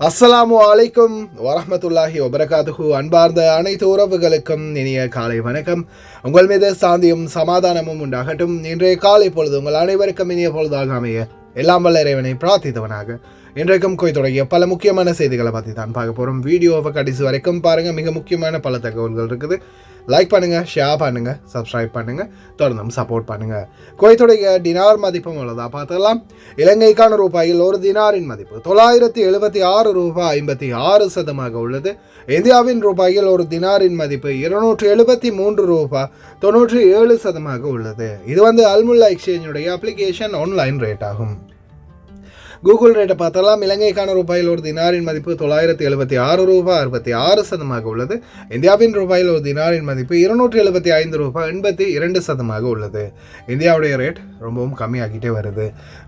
அஸ்ஸலாமு அலைக்கும் வரஹ்மத்துல்லாஹி வபரகாத்துஹு. அன்பார்ந்த அனைத்து உறவுகளுக்கும் இனிய காலை வணக்கம். உங்கள் மீது சாந்தியும் சமாதானமும் உண்டாகட்டும். இன்றைய காலை பொழுது உங்கள் அனைவருக்கும் இனிய பொழுதாக அமைய எல்லாம் வல்ல இறைவனை பிரார்த்தித்தவனாக இன்றைக்கும் தொடங்கிய பல முக்கியமான செய்திகளை பற்றி தான் பார்க்க போகிறோம். வீடியோவை கடைசி வரைக்கும் பாருங்கள். மிக முக்கியமான பல தகவல்கள் இருக்குது. லைக் பண்ணுங்கள், ஷேர் பண்ணுங்கள், சப்ஸ்கிரைப் பண்ணுங்கள், தொடர்ந்தும் சப்போர்ட் பண்ணுங்கள். குவைத்துடைய டினார் மதிப்பும் உள்ளதா பார்த்துக்கலாம். இலங்கைக்கான ரூபாயில் ஒரு தினாரின் மதிப்பு 976 ரூபாய் 56 உள்ளது. இந்தியாவின் ரூபாயில் ஒரு தினாரின் மதிப்பு 273 ரூபாய் 97 உள்ளது. இது அல்முல்லா எக்ஸ்சேஞ்சுடைய அப்ளிகேஷன் ஆன்லைன் ரேட் ஆகும். கூகுள் ரேட்டை பார்த்தலாம். இலங்கைக்கான ரூபாயில் ஒரு தினாரின் மதிப்பு 976 ரூபாய் 66 உள்ளது. இந்தியாவின் ரூபாயில் ஒரு தினாரின் மதிப்பு 275 ரூபாய் 82 உள்ளது. இந்தியாவுடைய ரேட் ரொம்பவும் கம்மியாகிட்டே வருது.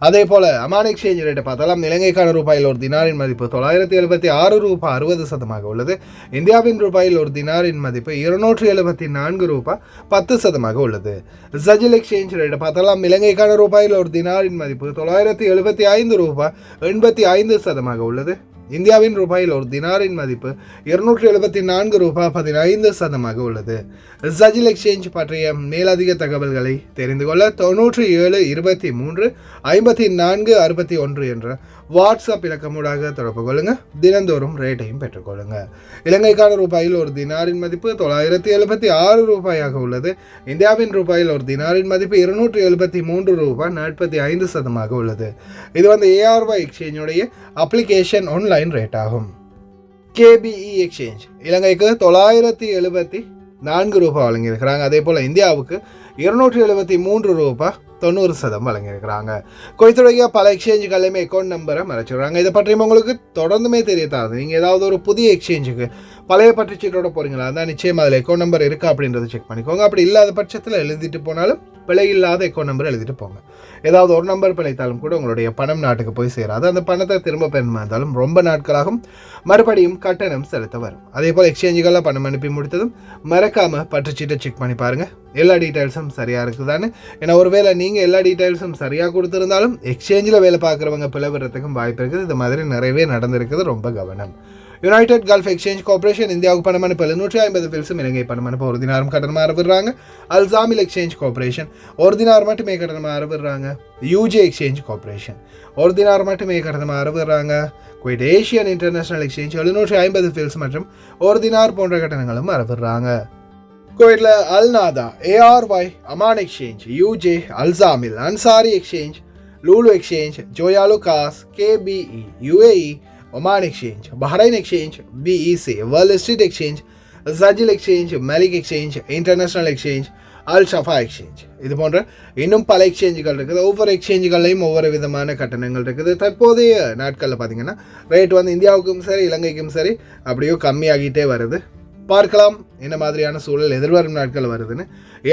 அதே போல் அமான் எக்ஸ்சேஞ்ச் ரேட்டை பார்த்தலாம். இலங்கைக்கான ரூபாயில் ஒரு தினாரின் மதிப்பு 976 ரூபாய் 60 உள்ளது. இந்தியாவின் ரூபாயில் ஒரு தினாரின் மதிப்பு 274 ரூபாய் 10 உள்ளது. சஜில் எக்ஸ்சேஞ்ச் ரேட்டை பார்த்தலாம். இலங்கைக்கான ரூபாயில் ஒரு தினாரின் மதிப்பு 975 ரூபாய் 85 உள்ளது. இந்தியாவின் ரூபாயில் ஒரு தினாரின் மதிப்பு 274 ரூபாய் 15 உள்ளது. சஜில் எக்ஸ்சேஞ்ச் பற்றிய மேலதிக தகவல்களை தெரிந்து கொள்ள 97 23 54 61 என்ற வாட்ஸ்அப் இலக்கமூடாக தொடர்பு கொள்ளுங்கள். தினந்தோறும் ரேட்டையும் பெற்றுக்கொள்ளுங்க. இலங்கைக்கான ரூபாயில் ஒரு தினாரின் மதிப்பு 976 ரூபாயாக உள்ளது. இந்தியாவின் ரூபாயில் ஒரு தினாரின் மதிப்பு 273 ரூபாய் 45 உள்ளது. இது ARY எக்ஸ்சேஞ்சுடைய அப்ளிகேஷன் ஆன்லைன் ரேட் ஆகும். KBE எக்ஸ்சேஞ்ச் இலங்கைக்கு 974 ரூபாய் வழங்கியிருக்கிறாங்க. அதே போல் இந்தியாவுக்கு 273 ரூபாய் 90 வழங்கியிருக்கிறாங்க. குவைத்துடைய பல எக்ஸ்சேஞ்சுகளையுமே அக்கௌண்ட் நம்பரை மறைச்சிடுறாங்க. இதை பற்றியும் உங்களுக்கு தொடர்ந்துமே தெரியத்தாது. நீங்கள் ஏதாவது ஒரு புதிய எக்ஸ்சேஞ்சுக்கு பழைய பற்றுச்சீட்டோட போகிறீங்களா அதான் நிச்சயம் அதில் அக்கௌண்ட் நம்பர் இருக்கா அப்படின்றத செக் பண்ணிக்கோங்க. அப்படி இல்லாத பட்சத்தில் எழுதிட்டு போனாலும் பிழை இல்லாத அக்கௌண்ட் நம்பர் எழுதிட்டு போங்க. ஏதாவது ஒரு நம்பர் பிழைத்தாலும் கூட உங்களுடைய பணம் நாட்டுக்கு போய் சேராது. அந்த பணத்தை திரும்ப பெறுமா இருந்தாலும் ரொம்ப நாட்களாகும் மறுபடியும் கட்டணம் செலுத்த வரும். அதே போல் எக்ஸ்சேஞ்சுகளில் பணம் அனுப்பி முடித்ததும் மறக்காமல் பற்றுச்சீட்டை செக் பண்ணி பாருங்கள் எல்லா டீட்டெயில்ஸும் சரியாக இருக்குதான்னு. ஏன்னா ஒருவேளை நீங்கள் எல்லா டீட்டெயில்ஸும் சரியாக கொடுத்துருந்தாலும் எக்ஸ்சேஞ்சில் வேலை பார்க்குறவங்க பிளவுறதுக்கும் வாய்ப்பு இருக்குது. இது மாதிரி நிறையவே நடந்திருக்குது. ரொம்ப கவனம். யுனைடெட் கல்ஃப் எக்ஸ்சேஞ்ச் கார்பரேஷன் இந்தியாவுக்கு பணம் அனுப்ப 750 ஃபில்ஸும் இலங்கை பணம் அனுப்ப ஒரு தினாரும் கட்டணமாக அறவிடுறாங்க. அல்சாமில் எக்ஸ்சேஞ்ச் கார்பரேஷன் ஒரு தினார் மட்டுமே கட்டணமாக அறவிடுறாங்க. யூஜே எக்ஸ்சேஞ்ச் கார்பரேஷன் ஒரு தினார் மட்டுமே கட்டணமாக அறவிடுறாங்க. Kuwait Asian international exchange 750 fils மற்றும் ஒரு தினார் போன்ற கட்டணங்களும் அறவிடுறாங்க. குவைட்டில் Al Nada, ARY, Aman exchange, UJ, Al Samil, Ansari exchange, Lulu exchange, Joyalukkas, KBE, UAE, Oman exchange, Bahrain exchange, BEC, world street exchange, Sajil exchange, Malik exchange, international exchange, Al Shafa exchange, இது போன்ற இன்னும் பல எக்ஸ்சேஞ்சுகள் இருக்குது. ஒவ்வொரு எக்ஸ்சேஞ்சுகள்லையும் ஒவ்வொரு விதமான கட்டணங்கள் இருக்குது. தற்போதைய நாட்களில் பார்த்தீங்கன்னா ரேட் இந்தியாவுக்கும் சரி இலங்கைக்கும் சரி அப்படியோ கம்மியாகிட்டே வருது. பார்க்கலாம் என்ன மாதிரியான சூழல் எதிர்வரும் நாட்கள் வருதுன்னு.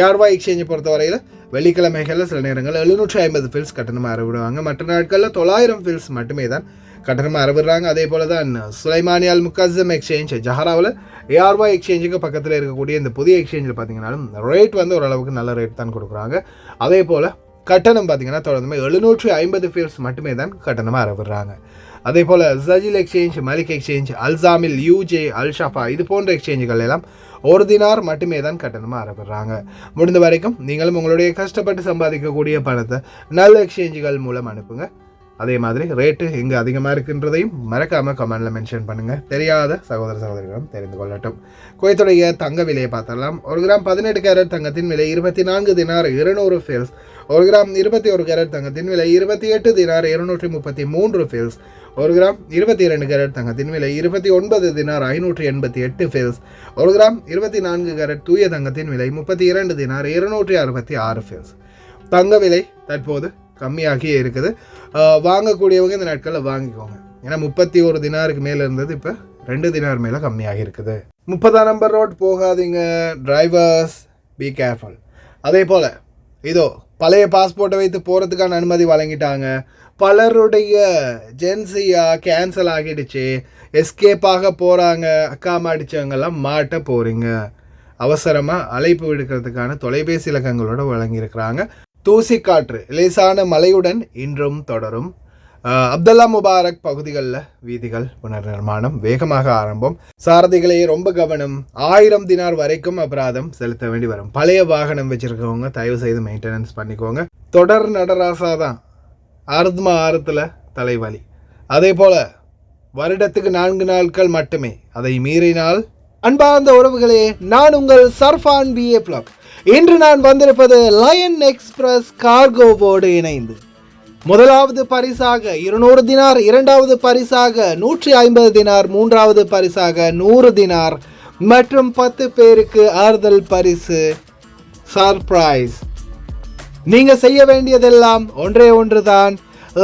ARY எக்ஸ்சேஞ்சை பொறுத்தவரையில் வெள்ளிக்கிழமைகளில் சில நேரங்கள் 750 ஃபில்ஸ் கட்டணமாக அறவிடுவாங்க. மற்ற நாட்களில் 900 ஃபில்ஸ் மட்டுமே தான் கட்டணமாக அறவிடுறாங்க. அதே போல் தான் சுலைமானியால் முக்கஸம் எக்ஸ்சேஞ்ச் ஜஹராவில் ARY எக்ஸ்சேஞ்சுக்கு பக்கத்தில் இருக்கக்கூடிய இந்த புதிய எக்ஸ்சேஞ்சில் பார்த்தீங்கன்னாலும் ரேட் ஓரளவுக்கு நல்ல ரேட் தான் கொடுக்குறாங்க. அதே போல் கட்டணம் பார்த்தீங்கன்னா தொடர்ந்துமே 750 ஃபில்ஸ் மட்டுமே தான் கட்டணமாக அறவிடுறாங்க. அதே போல் சஜில் எக்ஸ்சேஞ்ச், மலிக் எக்ஸ்சேஞ்ச், அல்சாமில், யூஜே, அல் ஷஃபா இது போன்ற எக்ஸ்சேஞ்சுகள் எல்லாம் ஒரு தினார் மட்டுமே தான் கட்டணமாக அறவிடுறாங்க. முடிந்த வரைக்கும் நீங்களும் உங்களுடைய கஷ்டப்பட்டு சம்பாதிக்கக்கூடிய பணத்தை நல்ல எக்ஸ்சேஞ்சுகள் மூலம் அனுப்புங்க. அதே மாதிரி ரேட்டு எங்கே அதிகமாக இருக்குன்றதையும் மறக்காமல் கமெண்டில் மென்ஷன் பண்ணுங்கள். தெரியாத சகோதர சகோதரிகளும் தெரிந்து கொள்ளட்டும். குவைத்துடைய தங்க விலையை பார்த்தரலாம். 1 கிராம் 18 கேரட் தங்கத்தின் விலை 24 தினார் 200 ஃபில்ஸ். 1 கிராம் 21 கேரட் தங்கத்தின் விலை 28 தினார் 233 ஃபில்ஸ். 1 கிராம் 22 கேரட் தங்கத்தின் விலை 29 தினார் 588 ஃபில்ஸ். 1 கிராம் 24 கேரட் தூய தங்கத்தின் விலை 32 தினார் 266 ஃபில்ஸ். தங்க விலை தற்போது கம்மியாகியே இருக்குது. வாங்கக்கூடியவங்க இந்த நாட்களில் வாங்கிக்கோங்க. ஏன்னா 31 தினாருக்கு மேலே இருந்தது இப்போ 2 தினார் மேலே கம்மியாகி இருக்குது. 30ஆம் நம்பர் ரோட் போகாதீங்க. Drivers be careful. அதே போல் பழைய பாஸ்போர்ட்டை வைத்து போகிறதுக்கான அனுமதி வழங்கிட்டாங்க. பலருடைய ஜென்சியாக கேன்சல் ஆகிடுச்சு. எஸ்கேப்பாக போகிறாங்க. அக்காம அடித்தவங்கெல்லாம் மாட்ட போகிறீங்க. அவசரமாக அழைப்பு விடுக்கிறதுக்கான தொலைபேசி இலக்கங்களோடு வழங்கியிருக்கிறாங்க. தூசி காற்று லேசான மழையுடன் இன்றும் தொடரும். அப்துல்லா முபாரக் பகுதிகளில் வீதிகள் புனர்நிர்மாணம் வேகமாக ஆரம்பம். சாரதிகளே ரொம்ப கவனம், 1000 தினார் வரைக்கும் அபராதம் செலுத்த வேண்டி வரும். பழைய வாகனம் வச்சுருக்கவங்க தயவு செய்து மெயின்டெனன்ஸ் பண்ணிக்கோங்க. தொடர் நடராசா தான் ஆறுதுமா ஆறுத்தில் தலைவலி. அதே போல் வருடத்துக்கு 4 நாட்கள் மட்டுமே, அதை மீறினால் அன்பார்ந்த உறவுகளே, நான் உங்கள் சர்ஃபான் BA Plug. இன்று நான் வந்திருப்பது லயன் எக்ஸ்பிரஸ் கார்கோவோடு இணைந்து முதலாவது பரிசாக 200 தினார், இரண்டாவது பரிசாக 150 தினார், மூன்றாவது பரிசாக 100 தினார் மற்றும் 10 பேருக்கு ஆறுதல் பரிசு சர்ப்ரைஸ். நீங்க செய்ய வேண்டியதெல்லாம் ஒன்றே ஒன்றுதான்,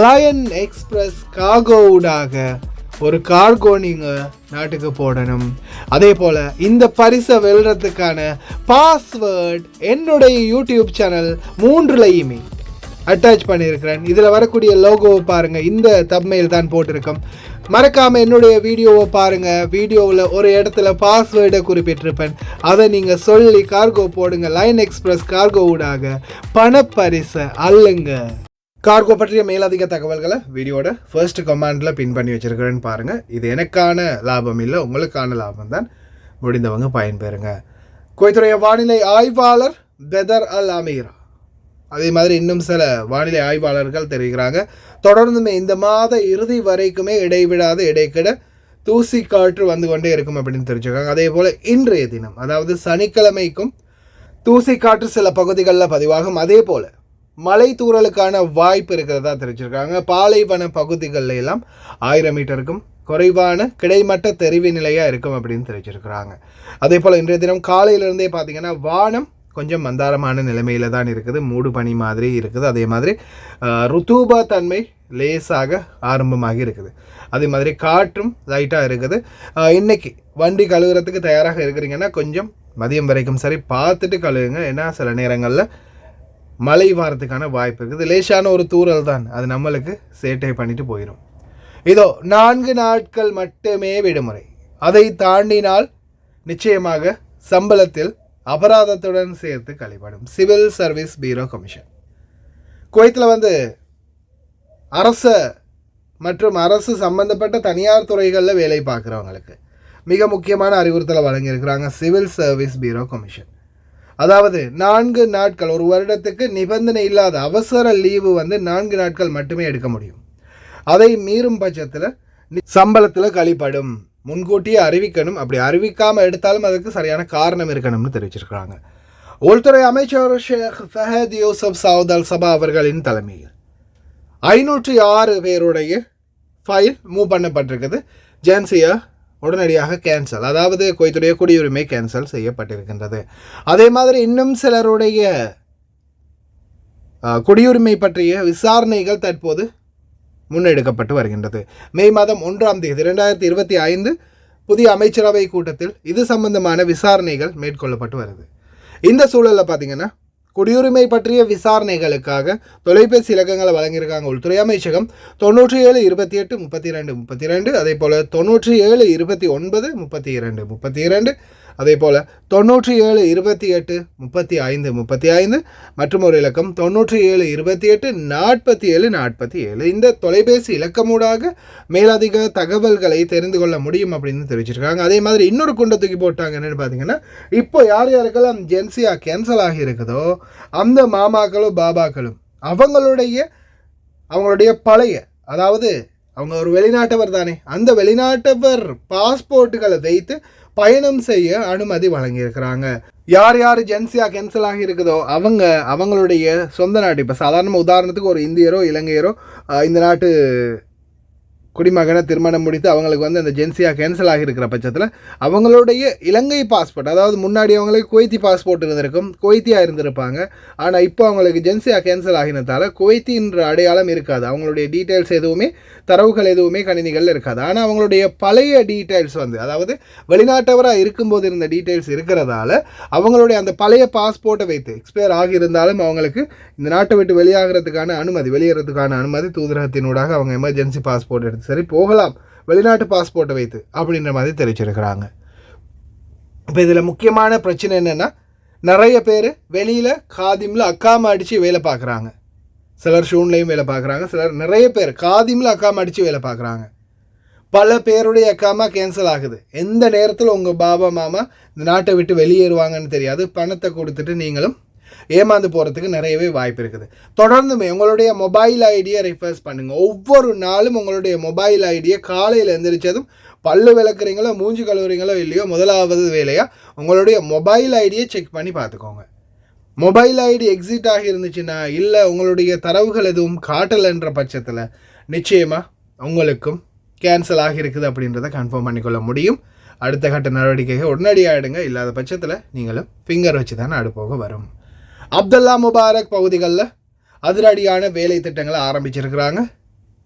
லயன் எக்ஸ்பிரஸ் கார்கோவுடாக ஒரு கார்கோ நீங்கள் நாட்டுக்கு போடணும். அதே போல் இந்த பரிசை வெல்றதுக்கான பாஸ்வேர்ட் என்னுடைய யூடியூப் சேனல் 3லையுமே அட்டாச் பண்ணியிருக்கிறேன். இதில் வரக்கூடிய லோகோவை பாருங்கள், இந்த தப்மெயில் தான் போட்டிருக்கோம். மறக்காமல் என்னுடைய வீடியோவை பாருங்கள். வீடியோவில் ஒரு இடத்துல பாஸ்வேர்டை குறிப்பிட்டிருப்பேன், அதை நீங்கள் சொல்லி கார்கோ போடுங்க. லயன் எக்ஸ்பிரஸ் கார்கோவுடாக பணப்பரிசை அல்லுங்க. கார்கோ பற்றிய மேலதிக தகவல்களை வீடியோட ஃபர்ஸ்ட் கமெண்டில் பின் பண்ணி வச்சுருக்கிறேன்னு பாருங்கள். இது எனக்கான லாபம் இல்லை, உங்களுக்கான லாபம் தான். முடிந்தவங்க பயன்பெறுங்க. குவைத்துடைய வானிலை ஆய்வாளர் பெதர் அல் அமீரா, அதே மாதிரி இன்னும் சில வானிலை ஆய்வாளர்கள் தெரிவிக்கிறாங்க, தொடர்ந்துமே இந்த மாத இறுதி வரைக்குமே இடைவிடாத இடைக்கிட தூசி காற்று வந்து கொண்டே இருக்கும் அப்படின்னு தெரிஞ்சுக்கிறாங்க. அதே போல் இன்றைய தினம், அதாவது சனிக்கிழமைக்கும் தூசி காற்று சில பகுதிகளில் பதிவாகும். அதே போல் மழை தூறலுக்கான வாய்ப்பு இருக்கிறதா தெரிவிச்சிருக்காங்க. பாலைவன பகுதிகளில் எல்லாம் 1000 மீட்டருக்கும் குறைவான கிடைமட்ட தெரிவு நிலையாக இருக்கும் அப்படின்னு தெரிவிச்சிருக்கிறாங்க. அதே போல் இன்றைய தினம் காலையிலிருந்தே பார்த்தீங்கன்னா வானம் கொஞ்சம் மந்தாரமான நிலைமையில் தான் இருக்குது, மூடு பனி மாதிரி இருக்குது. அதே மாதிரி ருத்தூபா தன்மை லேசாக ஆரம்பமாகி இருக்குது. அதே மாதிரி காற்றும் லைட்டாக இருக்குது. இன்றைக்கி வண்டி கழுவுறதுக்கு தயாராக இருக்கிறீங்கன்னா கொஞ்சம் மதியம் வரைக்கும் சரி பார்த்துட்டு கழுவுங்க, ஏன்னா சில நேரங்களில் மழை வாரத்துக்கான வாய்ப்பு இருக்குது. லேசான ஒரு தூறல் தான், அது நம்மளுக்கு சேட்டை பண்ணிட்டு போயிடும். இதோ 4 நாட்கள் மட்டுமே விடுமுறை, அதை தாண்டினால் நிச்சயமாக சம்பளத்தில் அபராதத்துடன் சேர்த்து கழிப்படும். சிவில் சர்வீஸ் பியூரோ கமிஷன் குவைத்தில் அரச மற்றும் அரசு சம்பந்தப்பட்ட தனியார் துறைகளில் வேலை பார்க்குறவங்களுக்கு மிக முக்கியமான அறிவுறுத்தலை வழங்கியிருக்கிறாங்க சிவில் சர்வீஸ் பியூரோ கமிஷன். அதாவது 4 நாட்கள், ஒரு வருடத்துக்கு நிபந்தனை இல்லாத அவசர லீவு 4 நாட்கள் மட்டுமே எடுக்க முடியும். அதை மீறும் பட்சத்தில் சம்பளத்தில் கழிப்படும். முன்கூட்டியே அறிவிக்கணும். அப்படி அறிவிக்காமல் எடுத்தாலும் அதுக்கு சரியான காரணம் இருக்கணும்னு தெரிவிச்சிருக்கிறாங்க. உள்துறை அமைச்சர் ஷேக் ஃபஹத் யூசப் சவுத் அல் சபா அவர்களின் தலைமையில் 506 பேருடைய ஃபைல் மூவ் பண்ணப்பட்டிருக்குது. ஜென்சியா உடனடியாக கேன்சல், அதாவது குவைத்துடைய குடியுரிமை கேன்சல் செய்யப்பட்டிருக்கின்றது. அதே மாதிரி இன்னும் சிலருடைய குடியுரிமை பற்றிய விசாரணைகள் தற்போது முன்னெடுக்கப்பட்டு வருகின்றது. மே மாதம் 1ஆம் தேதி 2025 புதிய அமைச்சரவை கூட்டத்தில் இது சம்பந்தமான விசாரணைகள் மேற்கொள்ளப்பட்டு வருது. இந்த சூழலில் பார்த்தீங்கன்னா குடியுரிமை பற்றிய விசாரணைகளுக்காக தொலைபேசி இலக்கங்களை வழங்கியிருக்காங்க உள்துறை அமைச்சகம். 97 28 32 32, அதே போல் 97 29 32 32, அதே போல் 97 28 35 35 மற்றும் ஒரு இலக்கம் 97 28 47 47. இந்த தொலைபேசி இலக்கமூடாக மேலதிக தகவல்களை தெரிந்து கொள்ள முடியும் அப்படின்னு தெரிவிச்சிருக்காங்க. அதே மாதிரி இன்னொரு குண்டை தூக்கி போட்டாங்க. என்னென்னு பார்த்தீங்கன்னா, இப்போ யார் யாருக்கெல்லாம் ஜென்சியாக கேன்சல் ஆகி இருக்குதோ அந்த மாமாக்களும் பாபாக்களும் அவங்களுடைய பழைய, அதாவது அவங்க ஒரு வெளிநாட்டவர் தானே, அந்த வெளிநாட்டவர் பாஸ்போர்ட்டுகளை வைத்து பயணம் செய்ய அனுமதி வழங்கியிருக்கிறாங்க. யார் யார் ஜென்சியாக கேன்சல் ஆகி இருக்குதோ அவங்களுடைய சொந்த நாட்டு, இப்போ சாதாரண உதாரணத்துக்கு ஒரு இந்தியரோ இலங்கையரோ இந்த நாட்டு குடிமகனை திருமணம் முடித்து அவங்களுக்கு அந்த ஜென்சியாக கேன்சல் ஆகியிருக்கிற பட்சத்தில் அவங்களுடைய இலங்கை பாஸ்போர்ட், அதாவது முன்னாடி அவங்களுக்கு குவைத்தி பாஸ்போர்ட் இருந்திருக்கும், குவைத்தியாக இருந்திருப்பாங்க. ஆனால் இப்போ அவங்களுக்கு ஜென்சியாக கேன்சல் ஆகினதால் குவைத்தின்ற அடையாளம் இருக்காது. அவங்களுடைய டீட்டெயில்ஸ் எதுவுமே, தரவுகள் எதுவுமே கணினிகளில் இருக்காது. ஆனால் அவங்களுடைய பழைய டீட்டெயில்ஸ் அதாவது வெளிநாட்டவராக இருக்கும்போது இருந்த டீட்டெயில்ஸ் இருக்கிறதால அவங்களுடைய அந்த பழைய பாஸ்போர்ட்டை வைத்து எக்ஸ்பயர் ஆகியிருந்தாலும் அவங்களுக்கு இந்த நாட்டை விட்டு வெளியேறதுக்கான அனுமதி தூதரகத்தினூடாக அவங்க எமர்ஜென்சி பாஸ்போர்ட் எடுத்து சரி போகலாம், வெளிநாட்டு பாஸ்போர்ட்டை வைத்து அப்படின்ற மாதிரி தெரிவிச்சிருக்கிறாங்க. இப்போ இதில் முக்கியமான பிரச்சனை என்னென்னா, நிறைய பேர் வெளியில் காதிமில் அக்காம அடித்து வேலை பார்க்குறாங்க. சிலர் ஷூன்லேயும் வேலை பார்க்குறாங்க, சிலர் நிறைய பேர் காதிமில் அக்காம அடித்து வேலை பார்க்குறாங்க. பல பேருடைய அக்காமா கேன்சல் ஆகுது. எந்த நேரத்தில் உங்கள் பாபா மாமா இந்த நாட்டை விட்டு வெளியேறுவாங்கன்னு தெரியாது. பணத்தை கொடுத்துட்டு நீங்களும் ஏமாந்து போகிறதுக்கு நிறையவே வாய்ப்பு இருக்குது. தொடர்ந்துமே உங்களுடைய மொபைல் ஐடியை ரிஃப்ரெஷ் பண்ணுங்கள். ஒவ்வொரு நாளும் உங்களுடைய மொபைல் ஐடியை காலையில் எழுந்திரிச்சதும் பல்லு விளக்குறீங்களோ மூஞ்சி கழுவுறீங்களோ இல்லையோ முதலாவது வேலையாக உங்களுடைய மொபைல் ஐடியை செக் பண்ணி பார்த்துக்கோங்க. மொபைல் ஐடி எக்ஸிட் ஆகி இருந்துச்சுன்னா, இல்லை உங்களுடைய தரவுகள் எதுவும் காட்டலைன்ற பட்சத்தில் நிச்சயமாக உங்களுக்கும் கேன்சல் ஆகியிருக்குது அப்படின்றத கன்ஃபார்ம் பண்ணிக்கொள்ள முடியும். அடுத்த கட்ட நடவடிக்கைகள் உடனடியாக எடுங்க. இல்லாத பட்சத்தில் நீங்களும் ஃபிங்கர் வச்சு தானே அடுப்போக வரும். அப்துல்லா முபாரக் பகுதிகளில் அதிரடியான வேலை திட்டங்களை ஆரம்பிச்சிருக்கிறாங்க.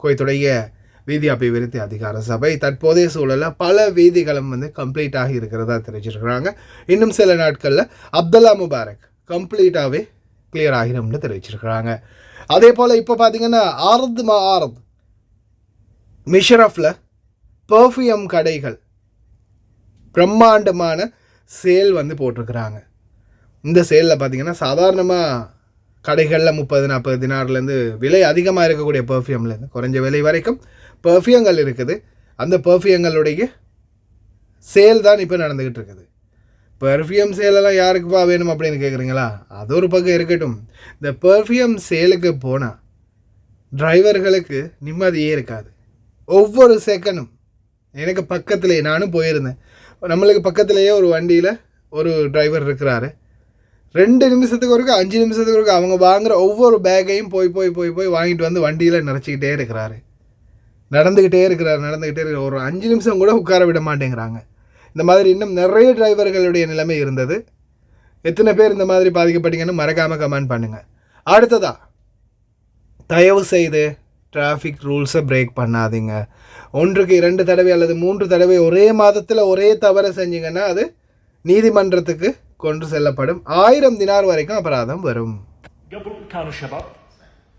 குவைத்துடைய வீதி அபிவிருத்தி அதிகார சபை தற்போதைய சூழலில் பல வீதிகளும் கம்ப்ளீட் ஆகி இருக்கிறதா தெரிவிச்சிருக்கிறாங்க. இன்னும் சில நாட்களில் அப்துல்லா முபாரக் கம்ப்ளீட்டாகவே கிளியர் ஆகிடும்னு தெரிவிச்சிருக்கிறாங்க. அதே போல் இப்போ பார்த்தீங்கன்னா ஆரத் மிஷரஃபில் பர்ஃப்யூம் கடைகள் பிரம்மாண்டமான சேல் போட்டிருக்கிறாங்க. இந்த சேலில் பார்த்திங்கன்னா சாதாரணமாக கடைகளில் 30-40 தினார்லேருந்து விலை அதிகமாக இருக்கக்கூடிய பர்ஃப்யூம்லேருந்து குறைஞ்ச விலை வரைக்கும் பர்ஃப்யூம்கள் இருக்குது. அந்த பர்ஃப்யூம்களுடைய சேல் தான் இப்போ நடந்துக்கிட்டு இருக்குது. பர்ஃப்யூம் சேலெல்லாம் யாருக்குப்பா வேணும் அப்படின்னு கேட்குறீங்களா? அது ஒரு பக்கம் இருக்கட்டும். இந்த பர்ஃப்யூம் சேலுக்கு போனால் டிரைவர்களுக்கு நிம்மதியே இருக்காது. ஒவ்வொரு செகண்டும் எனக்கு பக்கத்துலேயே நானும் போயிருந்தேன். நம்மளுக்கு பக்கத்துலேயே ஒரு வண்டியில் ஒரு டிரைவர் இருக்கிறாரு. 2 நிமிஷத்துக்கு ஒருக்கா 5 நிமிஷத்துக்கு ஒருக்கா அவங்க வாங்குகிற ஒவ்வொரு பேக்கையும் போய் வாங்கிட்டு வண்டியில் நிறச்சிக்கிட்டே இருக்கிறாரு. நடந்துக்கிட்டே இருக்கிறார். ஒரு 5 நிமிஷம் கூட உட்கார விட மாட்டேங்கிறாங்க. இந்த மாதிரி இன்னும் நிறைய டிரைவர்களுடைய நிலைமை இருந்தது. எத்தனை பேர் இந்த மாதிரி பாதிக்கப்பட்டீங்கன்னு மறக்காமல் கமெண்ட் பண்ணுங்கள். அடுத்ததா, தயவு செய்து டிராஃபிக் ரூல்ஸை பிரேக் பண்ணாதீங்க. 1க்கு 2 தடவை அல்லது 3 தடவை ஒரே மாதத்தில் ஒரே தவறை செஞ்சீங்கன்னா அது நீதிமன்றத்துக்கு கொண்டு செல்லப்படும். 1000 தினார் வரைக்கும் அபராதம் வரும். قبل كانوا الشباب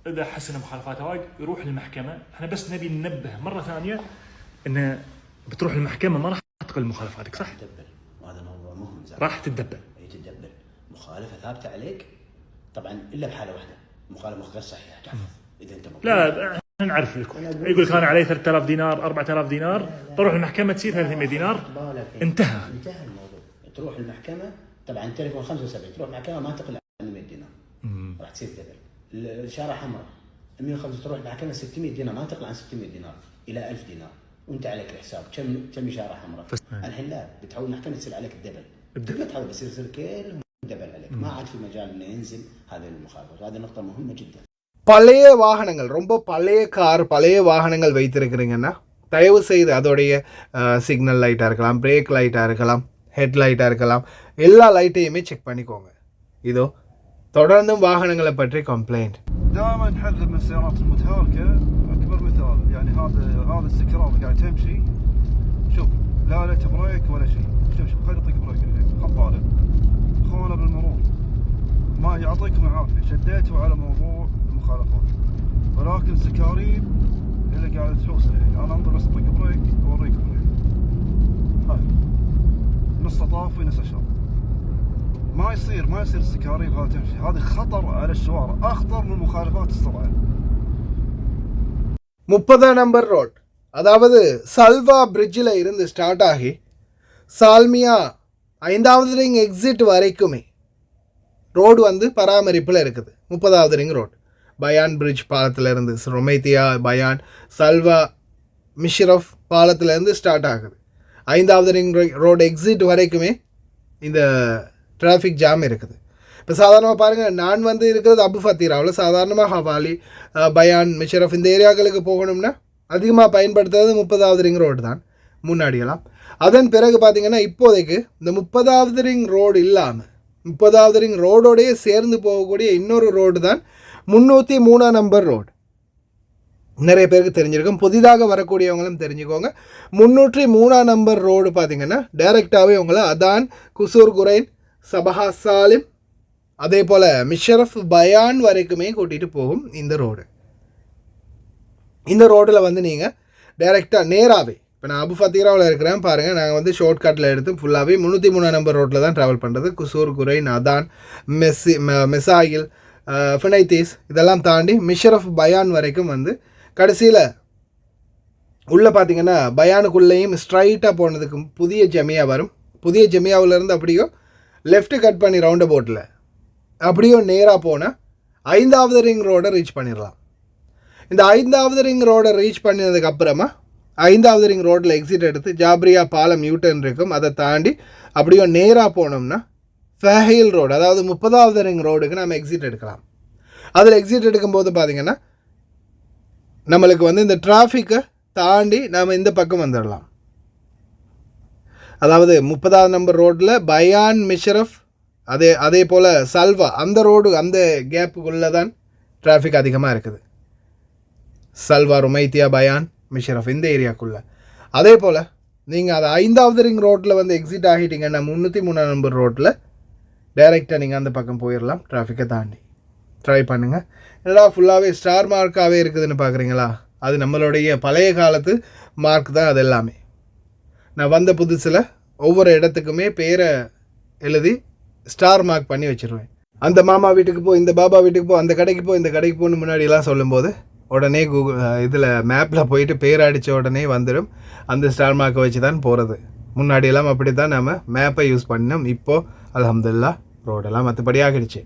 اذا حسن مخالفاته وايد يروح للمحكمه. احنا بس نبي ننبه مره ثانيه انه بتروح المحكمه ما راح تقل مخالفاتك، صح؟ تدبر، وهذا موضوع مهم. راح تتدبر. اي تدبر. مخالفه ثابته عليك طبعا الا بحاله واحده، مخالفه غير صحيحه تحفظ. اذا انت لا احنا نعرف لكم يقول لك انا علي 3000 دينار 4000 دينار بروح المحكمه تصير 300 دينار. انتهى الموضوع. تروح المحكمه طبعا التليفون 75 تروح المحكمه ما تقل عن 100 دينار راح تصير دبل. الاشاره حمراء 150 تروح المحكمه 600 دينار ما تقل عن 600 دينار الى 1000 دينار وانت عليك الحساب كم اشاره حمراء. الحين لا، بتحول المحكمه تصير عليك الدبل. تحول بس يصير كلهم دبل عليك. ما عاد في مجال انه ينزل هذه المخالفات. وهذه نقطه مهمه جدا. பழைய வாகனங்கள், ரொம்ப பழைய கார், பழைய வாகனங்கள் வைத்திருக்கிறீங்கன்னா தயவு செய்து அதோடைய சிக்னல் லைட்டாக இருக்கலாம், பிரேக் லைட்டாக இருக்கலாம், ஹெட் லைட்டாக இருக்கலாம், எல்லா லைட்டையுமே செக் பண்ணிக்கோங்க. இதோ தொடர்ந்தும் வாகனங்களை பற்றி கம்ப்ளைண்ட். دائما نحذر من السيارات المتهالكه. اكبر مثال يعني هذا السكران قاعد تمشي، شوف لا بريك ولا شيء. شوف خلي يطق بريك خط طالع خونه بالمرور. ما يعطيكم العافيه شديتوا على موضوع المخالفات، ولكن سكارين اللي قاعده تسوق الحين. انا انظر بس طق بريك اوريكم الحين. هاي نص طافي نص اشار. ما يصير السكاري بهذا تمشي. هذا خطر على الشوارع، اخطر من مخالفات السرعه. 30 நம்பர் ரோட், அதாவது சல்வா பிரிட்ஜில் இருந்து ஸ்டார்ட் ஆகி சால்மியா 5வது ரிங் எக்ஸிட் வரைக்குமே ரோடு பராமரிப்பில் இருக்குது. 30வது ரிங் ரோட் பயான் பிரிட்ஜ் பாலத்திலேருந்து ரொமேத்தியா பயான் சல்வா மிஷ்ரஃப் பாலத்திலேருந்து ஸ்டார்ட் ஆகுது. 5வது ரிங் ரோடு எக்ஸிட் வரைக்குமே இந்த டிராஃபிக் ஜாம் இருக்குது. இப்போ சாதாரணமாக பாருங்கள், நான் இருக்கிறது அபு ஃபத்தீராவில். சாதாரணமாக ஹவாலி பயான் மிஷரஃப் இந்த ஏரியாக்களுக்கு போகணும்னா அதிகமாக பயன்படுத்துறது 30வது ரிங் ரோடு தான் முன்னாடியெல்லாம். அதன் பிறகு பார்த்திங்கன்னா இப்போதைக்கு இந்த 30வது ரிங் ரோடு இல்லாமல் 30வது ரிங் ரோடோடையே சேர்ந்து போகக்கூடிய இன்னொரு ரோடு தான் 303 நம்பர் ரோடு. நிறைய பேருக்கு தெரிஞ்சிருக்கும், புதிதாக வரக்கூடியவங்களும் தெரிஞ்சுக்கோங்க. 303 நம்பர் ரோடு பார்த்திங்கன்னா டைரெக்டாகவே உங்களை அதான், குசூர் குரைன், சபஹா சாலிம், அதே போல் மிஷரஃப் பயான் வரைக்குமே கூட்டிகிட்டு போகும் இந்த ரோடு. இந்த ரோட்டில் நீங்கள் டைரெக்டாக நேராகவே, இப்போ நான் அபு ஃபத்தீராவில் இருக்கிறேன் பாருங்கள், நாங்கள் ஷார்ட்கட்டில் எடுத்து ஃபுல்லாகவே 303 நம்பர் ரோட்டில் தான் ட்ராவல் பண்ணுறது. குசூர் குரைன், அதான், மெசாயில், ஃபினைத்தீஸ் இதெல்லாம் தாண்டி மிஷரஃப் பயான் வரைக்கும் வந்து கடைசியில் உள்ளே பார்த்தீங்கன்னா பயானுக்குள்ளேயும் ஸ்ட்ரைட்டாக போனதுக்கு புதிய ஜமியா வரும். புதிய ஜமியாவிலேருந்து அப்படியோ லெஃப்ட் கட் பண்ணி ரவுண்ட் போட்டில் அப்படியோ நேராக போனால் 5வது ரிங் ரோடை ரீச் பண்ணிடலாம். இந்த 5வது ரிங் ரோடை ரீச் பண்ணினதுக்கு அப்புறமா 5வது ரிங் ரோட்டில் எக்ஸிட் எடுத்து ஜாப்ரியா பாலம் யூட்டர்ன் இருக்கும். அதை தாண்டி அப்படியோ நேராக போனோம்னா ஃபஹீல் ரோடு, அதாவது 30வது ரிங் ரோடுக்கு நம்ம எக்ஸிட் எடுக்கலாம். அதில் எக்ஸிட் எடுக்கும்போது பார்த்திங்கன்னா நம்மளுக்கு வந்து இந்த டிராஃபிக்கை தாண்டி நாம் இந்த பக்கம் வந்துடலாம். அதாவது 30வது நம்பர் ரோட்டில் பயான் மிஷரஃப் அதே போல் சல்வா அந்த ரோடு அந்த கேப்புக்குள்ளே தான் டிராஃபிக் அதிகமாக இருக்குது. சல்வா, ருமைத்தியா, பயான், மிஷரஃப் இந்த ஏரியாக்குள்ளே. அதே போல் நீங்கள் அது 5வது ரிங் ரோட்டில் வந்து எக்ஸிட் ஆகிட்டீங்கன்னா 303 நம்பர் ரோட்டில் டைரெக்டாக நீங்கள் அந்த பக்கம் போயிடலாம். டிராஃபிக்கை தாண்டி ட்ரை பண்ணுங்கள். என்னடா ஃபுல்லாகவே ஸ்டார் மார்க்காகவே இருக்குதுன்னு பார்க்குறீங்களா? அது நம்மளுடைய பழைய காலத்து மார்க் தான். அது எல்லாமே நான் வந்த புதுசில் ஒவ்வொரு இடத்துக்குமே பேரை எழுதி ஸ்டார் மார்க் பண்ணி வச்சுருவேன். அந்த மாமா வீட்டுக்கு போ, இந்த பாபா வீட்டுக்கு போ, அந்த கடைக்கு போ, இந்த கடைக்கு போன்னு முன்னாடியெல்லாம் சொல்லும்போது உடனே இதில் மேப்பில் போயிட்டு பேர் அடித்த உடனே வந்துடும். அந்த ஸ்டார் மார்க்கை வச்சு தான் போகிறது. முன்னாடியெல்லாம் அப்படி தான் நம்ம மேப்பை யூஸ் பண்ணினோம். இப்போது அல்ஹம்துலில்லாஹ் ரோடெல்லாம் மற்றபடி ஆகிடுச்சு.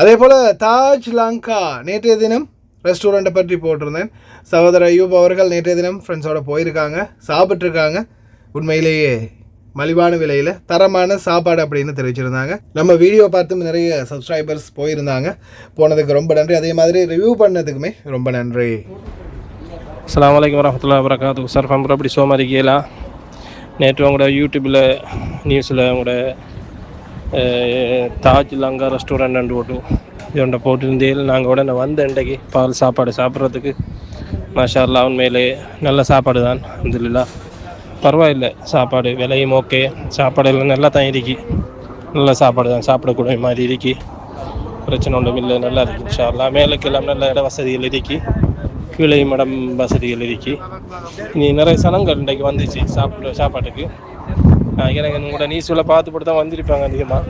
அதே போல் தாஜ் லங்கா நேற்றைய தினம் ரெஸ்டாரண்ட்டை பற்றி போட்டிருந்தேன். சகோதரர் ஐயூப் அவர்கள் நேற்றைய தினம் ஃப்ரெண்ட்ஸோடு போயிருக்காங்க, சாப்பிட்ருக்காங்க. உண்மையிலேயே மலிவான விலையில் தரமான சாப்பாடு அப்படின்னு தெரிவிச்சிருந்தாங்க. நம்ம வீடியோ பார்த்து நிறைய சப்ஸ்கிரைபர்ஸ் போயிருந்தாங்க. போனதுக்கு ரொம்ப நன்றி. அதே மாதிரி ரிவ்யூ பண்ணதுக்குமே ரொம்ப நன்றி. அஸ்ஸலாமு அலைக்கும் வரஹ்மத்துல்லாஹி வபரகாத்துஹு. சார் ஃபம்பர் அப்படி சோமாரிக்கலாம். நேற்று உங்களோட யூடியூப்பில் நியூஸில் உங்களோட தாஜ் லங்கா ரெஸ்டாரண்ட் போட்டு இதோட போட்டிருந்தேன். நாங்கள் உடனே வந்த இன்றைக்கு பால் சாப்பாடு சாப்பிட்றதுக்கு. மாஷா அல்லாஹ் உண்மையிலே நல்ல சாப்பாடு தான். அல்ஹம்துலில்லாஹ் பரவாயில்லை, சாப்பாடு விலையும் ஓகே, சாப்பாடு எல்லாம் நல்லா தான் இருக்கி. நல்ல சாப்பாடு தான், சாப்பிடக்கூடிய மாதிரி இருக்கி. பிரச்சனை ஒன்றும் இல்லை, நல்லா இருக்கு இன்ஷா அல்லாஹ். மேலுக்கு எல்லாம் நல்ல இட வசதிகள் இருக்கி, கீழே மடம் வசதிகள் இருக்கி. இனி நிறைய சனங்கள் இன்றைக்கு வந்துச்சு சாப்பாட்டுக்கு. எனக்கு உங்களோட நியூஸில் பார்த்து போட்டு தான் வந்திருப்பாங்க. அதிகமாக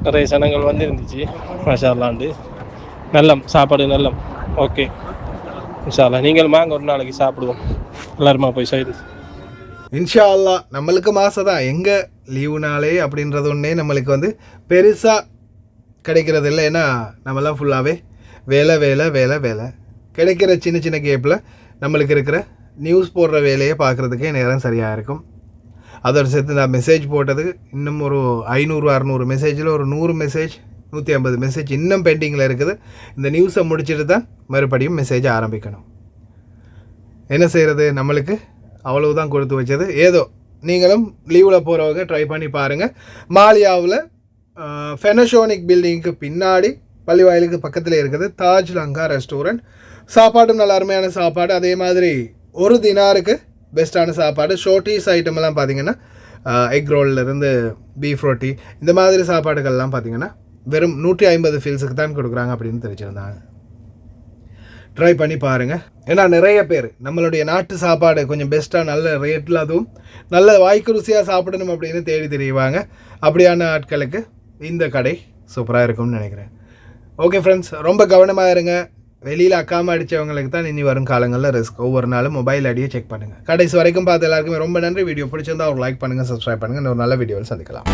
நிறைய சனங்கள் வந்துருந்துச்சு. மாஷா அல்லாண்டு நல்லம் சாப்பாடு நல்லம் ஓகே இன்ஷா அல்லாஹ். நீங்கள் வாங்க, ஒரு நாளைக்கு சாப்பிடுவோம் எல்லாருமா போய் செய்து. இன்ஷா அல்லாஹ். நம்மளுக்கு மாதம் தான் எங்கே லீவு நாளே அப்படின்றது ஒன்றே நம்மளுக்கு வந்து பெருசாக கிடைக்கிறது இல்லை. ஏன்னா நம்மலாம் ஃபுல்லாகவே வேலை வேலை வேலை வேலை. கிடைக்கிற சின்ன சின்ன கேப்பில் நம்மளுக்கு இருக்கிற நியூஸ் போடுற வேலையை பார்க்குறதுக்கே நேரம் சரியாக இருக்கும். அதோட சேர்த்து நான் மெசேஜ் போட்டது இன்னும் ஒரு 500-600 மெசேஜில் ஒரு 100 மெசேஜ் 150 மெசேஜ் இன்னும் பெண்டிங்கில் இருக்குது. இந்த நியூஸை முடிச்சுட்டு தான் மறுபடியும் மெசேஜ் ஆரம்பிக்கணும். என்ன செய்கிறது, நம்மளுக்கு அவ்வளவுதான் கொடுத்து வச்சது. ஏதோ நீங்களும் லீவில் போகிறவங்க ட்ரை பண்ணி பாருங்கள். மாலியாவில் ஃபெனஷோனிக் பில்டிங்க்கு பின்னாடி பள்ளிவாயிலுக்கு பக்கத்தில் இருக்குது தாஜ் லங்கா ரெஸ்டாரண்ட். சாப்பாடும் நல்ல அருமையான சாப்பாடு. அதே மாதிரி ஒரு தினாருக்கு பெஸ்ட்டான சாப்பாடு. ஷோட்டீஸ் ஐட்டமெல்லாம் பார்த்திங்கன்னா எக் ரோல்லேருந்து பீஃப் ரொட்டி இந்த மாதிரி சாப்பாடுகள்லாம் பார்த்திங்கன்னா வெறும் 150 ஃபீல்ஸுக்கு தான் கொடுக்குறாங்க அப்படின்னு தெரிஞ்சிருந்தாங்க. ட்ரை பண்ணி பாருங்கள். ஏன்னா நிறைய பேர் நம்மளுடைய நாட்டு சாப்பாடு கொஞ்சம் பெஸ்ட்டாக நல்ல ரேட்டில் அதுவும் நல்ல வாய்க்கு ருசியாக சாப்பிடணும் அப்படின்னு தேடி தெரியுவாங்க. அப்படியான ஆட்களுக்கு இந்த கடை சூப்பராக இருக்கும்னு நினைக்கிறேன். ஓகே ஃப்ரெண்ட்ஸ், ரொம்ப கவனமாக இருங்க. வெளியில் அக்காமல் அடித்தவங்களுக்கு தான் இனி வரும் காலங்களில் ரிஸ்க். ஒவ்வொரு நாளும் மொபைல் ஐடியை செக் பண்ணுங்கள். கடைசி வரைக்கும் பார்த்து எல்லாருக்குமே ரொம்ப நன்றி. வீடியோ பிடிச்சிருந்தா ஒரு லைக் பண்ணுங்கள், சப்ஸ்கிரைப் பண்ணுங்கள். இன்னொரு நல்ல வீடியோவில் சந்திக்கலாம்.